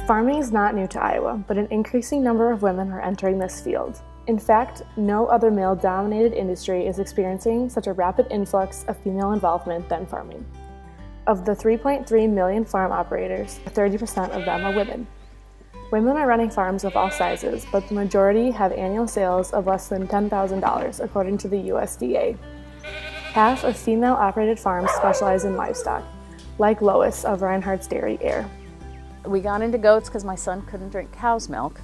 Farming is not new to Iowa, but an increasing number of women are entering this field. In fact, no other male-dominated industry is experiencing such a rapid influx of female involvement than farming. Of the 3.3 million farm operators, 30% of them are women. Women are running farms of all sizes, but the majority have annual sales of less than $10,000, according to the USDA. Half of female-operated farms specialize in livestock, like Lois of Reichert's Dairy Air. We got into goats because my son couldn't drink cow's milk,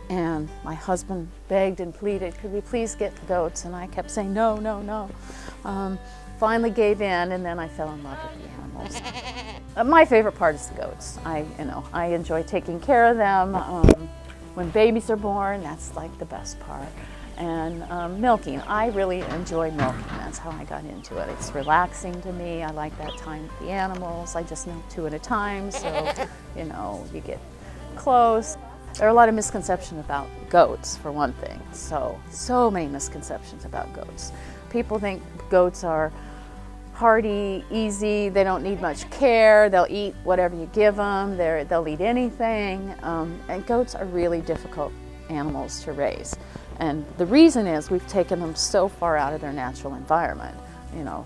and my husband begged and pleaded, could we please get the goats? And I kept saying, no, no, no. Finally gave in, and then I fell in love with the animals. My favorite part is the goats. I enjoy taking care of them. When babies are born, that's like the best part. And milking, I really enjoy milking. That's how I got into it. It's relaxing to me. I like that time with the animals. I just milk 2 at a time, so you get close. There are a lot of misconceptions about goats, for one thing. So many misconceptions about goats. People think goats are hardy, easy, they don't need much care, they'll eat whatever you give them, they'll eat anything. And goats are really difficult animals to raise. And the reason is we've taken them so far out of their natural environment.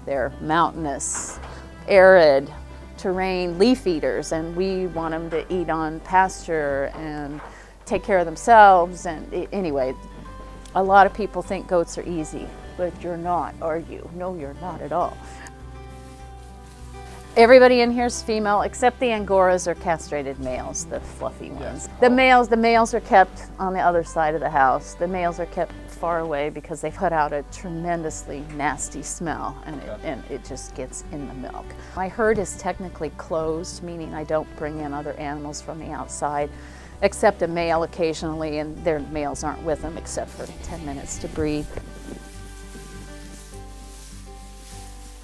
They're mountainous, arid, terrain leaf eaters, and we want them to eat on pasture and take care of themselves. And anyway, a lot of people think goats are easy, but you're not, are you? No, you're not at all. Everybody in here is female, except the Angoras are castrated males, the fluffy ones. The males are kept on the other side of the house. The males are kept far away because they put out a tremendously nasty smell, and it just gets in the milk. My herd is technically closed, meaning I don't bring in other animals from the outside, except a male occasionally, and their males aren't with them except for 10 minutes to breed.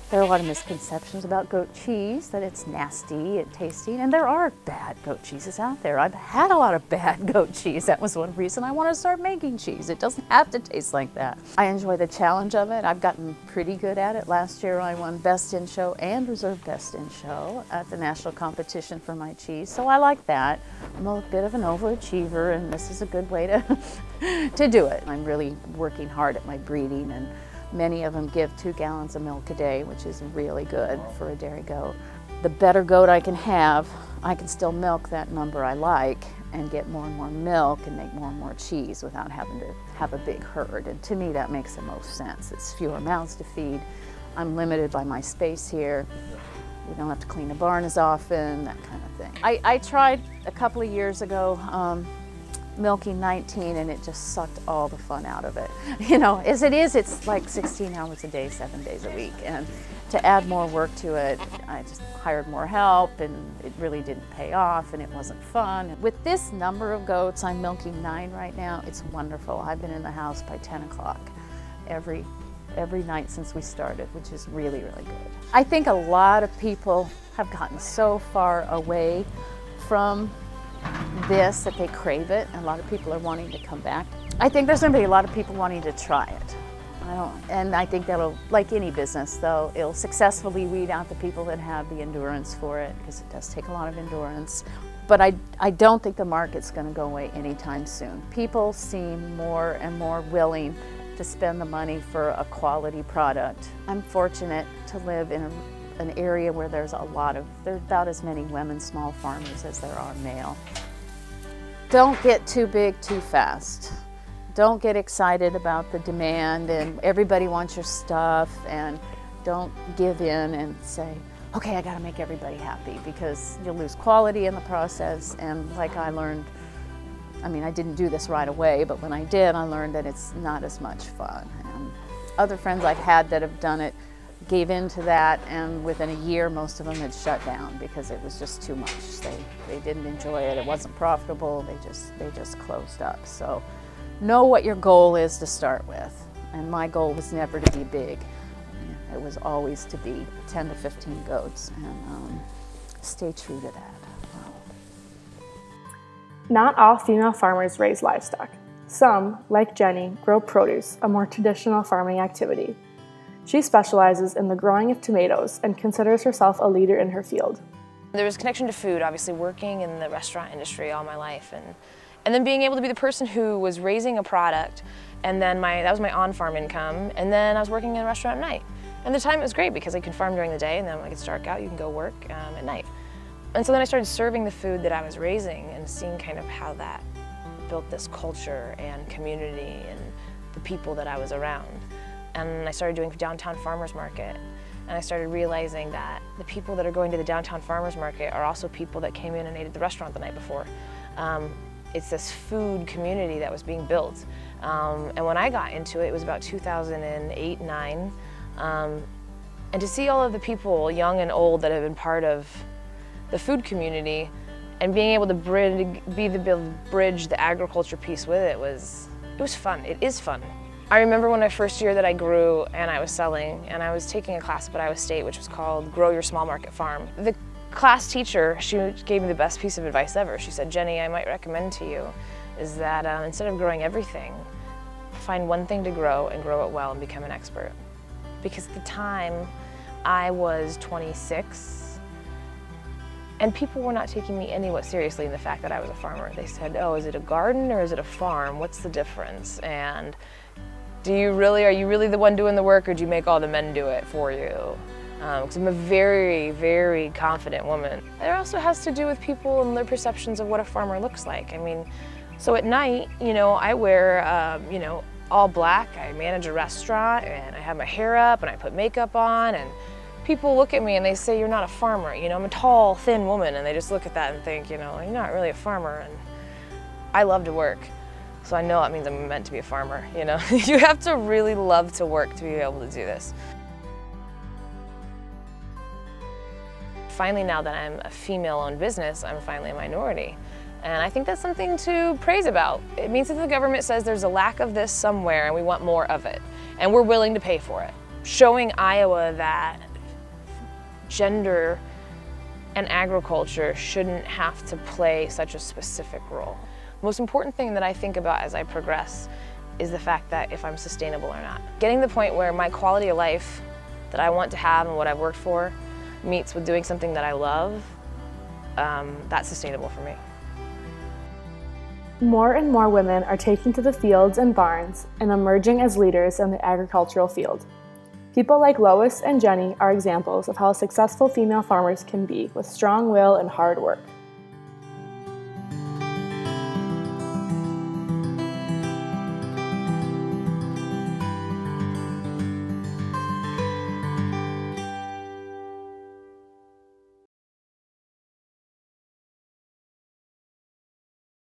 There are a lot of misconceptions about goat cheese, that it's nasty and tasty, and there are bad goat cheeses out there. I've had a lot of bad goat cheese. That was one reason I wanted to start making cheese. It doesn't have to taste like that. I enjoy the challenge of it. I've gotten pretty good at it. Last year I won Best in Show and Reserve Best in Show at the national competition for my cheese, so I like that. I'm a bit of an overachiever, and this is a good way to do it. I'm really working hard at my breeding, and many of them give 2 gallons of milk a day, which is really good for a dairy goat. The better goat I can have, I can still milk that number I like and get more and more milk and make more and more cheese without having to have a big herd. And to me, that makes the most sense. It's fewer mouths to feed. I'm limited by my space here. We don't have to clean the barn as often, that kind of thing. I tried a couple of years ago milking 19, and it just sucked all the fun out of it. As it is, it's like 16 hours a day, 7 days a week. And to add more work to it, I just hired more help, and it really didn't pay off, and it wasn't fun. With this number of goats, I'm milking 9 right now. It's wonderful. I've been in the house by 10 o'clock every night since we started, which is really, really good. I think a lot of people have gotten so far away from this that they crave it, and a lot of people are wanting to come back. I think there's going to be a lot of people wanting to try it. And I think that'll, like any business though, it'll successfully weed out the people that have the endurance for it, because it does take a lot of endurance. But I don't think the market's going to go away anytime soon. People seem more and more willing to spend the money for a quality product. I'm fortunate to live in an area where there's about as many women small farmers as there are male. Don't get too big too fast. Don't get excited about the demand and everybody wants your stuff, and don't give in and say, okay, I gotta make everybody happy, because you'll lose quality in the process. And like I learned, I didn't do this right away, but when I did, I learned that it's not as much fun. And other friends I've had that have done it gave in to that, and within a year most of them had shut down because it was just too much. They didn't enjoy it, it wasn't profitable, they just closed up. So know what your goal is to start with. And my goal was never to be big. It was always to be 10 to 15 goats, and stay true to that. Not all female farmers raise livestock. Some, like Jennie, grow produce, a more traditional farming activity. She specializes in the growing of tomatoes and considers herself a leader in her field. There was a connection to food, obviously working in the restaurant industry all my life, and then being able to be the person who was raising a product, and then that was my on-farm income, and then I was working in a restaurant at night. And at the time it was great because I could farm during the day, and then when it gets dark out, you can go work at night. And so then I started serving the food that I was raising and seeing kind of how that built this culture and community and the people that I was around. And I started doing downtown farmers market. And I started realizing that the people that are going to the downtown farmers market are also people that came in and ate at the restaurant the night before. It's this food community that was being built. And when I got into it, it was about 2008, 9. And to see all of the people, young and old, that have been part of the food community and being able to bridge the agriculture piece with it was fun. It is fun. I remember when my first year that I grew and I was selling, and I was taking a class up at Iowa State which was called Grow Your Small Market Farm. The class teacher, she gave me the best piece of advice ever. She said, "Jenny, I might recommend to you is that instead of growing everything, find one thing to grow and grow it well and become an expert." Because at the time I was 26 and people were not taking me anywhat seriously in the fact that I was a farmer. They said, "Oh, is it a garden or is it a farm? What's the difference? And are you really the one doing the work, or do you make all the men do it for you?" Because I'm a very, very confident woman. It also has to do with people and their perceptions of what a farmer looks like. I mean, so at night, you know, I wear, you know, all black. I manage a restaurant and I have my hair up and I put makeup on, and people look at me and they say, "You're not a farmer." You know, I'm a tall, thin woman, and they just look at that and think, you know, "You're not really a farmer." And I love to work. So I know that means I'm meant to be a farmer, you know. You have to really love to work to be able to do this. Finally, now that I'm a female-owned business, I'm finally a minority. And I think that's something to praise about. It means that the government says there's a lack of this somewhere and we want more of it. And we're willing to pay for it. Showing Iowa that gender and agriculture shouldn't have to play such a specific role. The most important thing that I think about as I progress is the fact that if I'm sustainable or not. Getting to the point where my quality of life that I want to have and what I've worked for meets with doing something that I love, that's sustainable for me. More and more women are taking to the fields and barns and emerging as leaders in the agricultural field. People like Lois and Jennie are examples of how successful female farmers can be with strong will and hard work.